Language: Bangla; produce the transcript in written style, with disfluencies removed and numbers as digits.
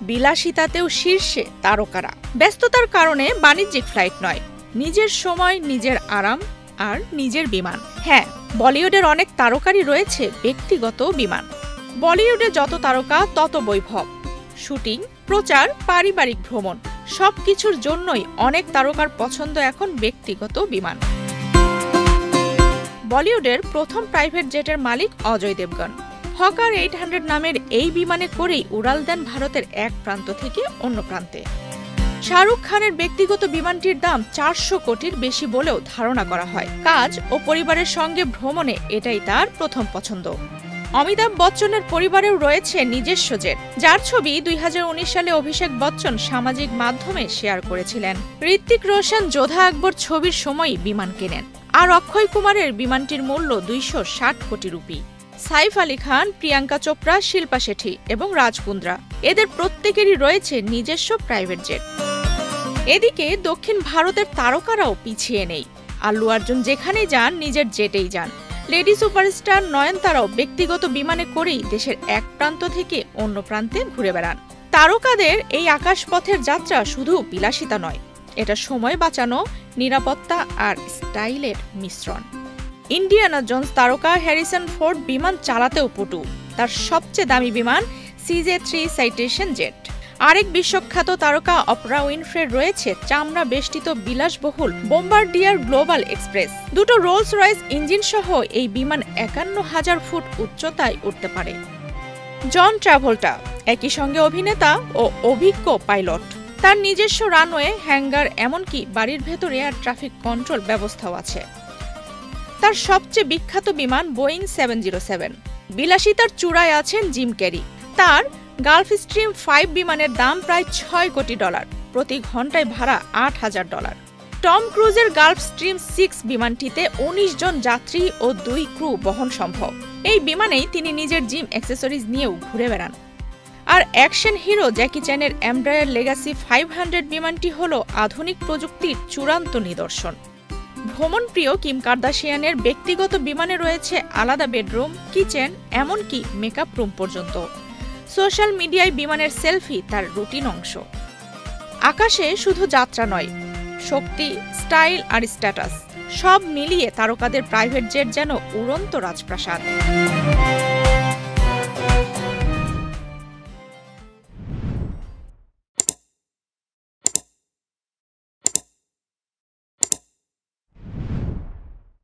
বিলাসিতাতেও শীর্ষে তারকারা। ব্যস্ততার কারণে বাণিজ্যিক ফ্লাইট নয়, নিজের সময়, নিজের আরাম আর নিজের বিমান। হ্যাঁ, বলিউডের অনেক তারকারই রয়েছে ব্যক্তিগত বিমান। বলিউডে যত তারকা তত বৈভব। শুটিং, প্রচার, পারিবারিক ভ্রমণ সবকিছুর জন্যই অনেক তারকার পছন্দ এখন ব্যক্তিগত বিমান। বলিউডের প্রথম প্রাইভেট জেটের মালিক অজয় দেবগন। হকার 800 নামের এই বিমানে করেই উড়াল দেন ভারতের এক প্রান্ত থেকে অন্য প্রান্তে। শাহরুখ খানের ব্যক্তিগত বিমানটির দাম 400 কোটির বেশি বলেও ধারণা করা হয়। কাজ ও পরিবারের সঙ্গে ভ্রমণে এটাই তার প্রথম পছন্দ। অমিতাভ বচ্চনের পরিবারেও রয়েছে নিজস্ব জেট, যার ছবি 2019 সালে অভিষেক বচ্চন সামাজিক মাধ্যমে শেয়ার করেছিলেন। ঋত্বিক রোশন যোধা আকবর ছবির সময়ই বিমান কেনেন, আর অক্ষয় কুমারের বিমানটির মূল্য 260 কোটি রুপি। সাইফ আলী খান, প্রিয়াঙ্কা চোপড়া, শিল্পা শেঠি এবং রাজ কুন্দ্রা, এদের প্রত্যেকেরই রয়েছে নিজস্ব প্রাইভেট জেট। এদিকে দক্ষিণ ভারতের তারকারাও পিছিয়ে নেই। আল্লু অর্জুন যেখানেই যান নিজের জেটেই যান। লেডি সুপারস্টার নয়নতারাও ব্যক্তিগত বিমানে করেই দেশের এক প্রান্ত থেকে অন্য প্রান্তে ঘুরে বেড়ান। তারকাদের এই আকাশপথের যাত্রা শুধু বিলাসিতা নয়, এটা সময় বাঁচানো, নিরাপত্তা আর স্টাইলের মিশ্রণ। ইন্ডিয়ানা জোন্স তারকা হ্যারিসন ফোর্ড বিমান চালাতেও পটু। তার সবচেয়ে দামি বিমান CJ-3 সাইটেশন জেট। আরেক বিশ্বখ্যাত তারকা অপরা উইনফ্রের রয়েছে চামড়া বেষ্টিত বিলাসবহুল বোম্বার্ডিয়ার গ্লোবাল এক্সপ্রেস। দুটো রোলস রয়েস ইঞ্জিন সহ এই বিমান 51,000 ফুট উচ্চতায় উঠতে পারে। জন ট্রাভোল্টা একই সঙ্গে অভিনেতা ও অভিজ্ঞ পাইলট। তার নিজস্ব রানওয়ে, হ্যাঙ্গার, এমনকি বাড়ির ভেতর এয়ার ট্রাফিক কন্ট্রোল ব্যবস্থাও আছে। তার সবচেয়ে বিখ্যাত বিমান বোয়িং 707। বিলাসিতার চূড়ায় আছেন জিম ক্যারি। তার গালফ স্ট্রিম 5 বিমানের দাম প্রায় $6 কোটি, প্রতি ঘন্টায় ভাড়া $8,000। টম ক্রুজের গালফ স্ট্রিম 6 বিমানটিতে 19 জন যাত্রী ও 2 ক্রু বহন সম্ভব। এই বিমানেই তিনি নিজের জিম অ্যাক্সেসরিজ নিয়েও ঘুরে বেড়ান। আর অ্যাকশন হিরো জ্যাকি চ্যানের এমব্রায়ার লেগাসি 500 বিমানটি হল আধুনিক প্রযুক্তির চূড়ান্ত নিদর্শন। ভ্রমণপ্রিয় কিম কার্দাশিয়ানের ব্যক্তিগত বিমানে রয়েছে আলাদা বেডরুম, কিচেন, এমনকি মেকআপ রুম পর্যন্ত। সোশ্যাল মিডিয়ায় বিমানের সেলফি তার রুটিন অংশ। আকাশে শুধু যাত্রা নয়, শক্তি, স্টাইল আর স্ট্যাটাস সব মিলিয়ে তারকাদের প্রাইভেট জেট যেন উড়ন্ত রাজপ্রাসাদ।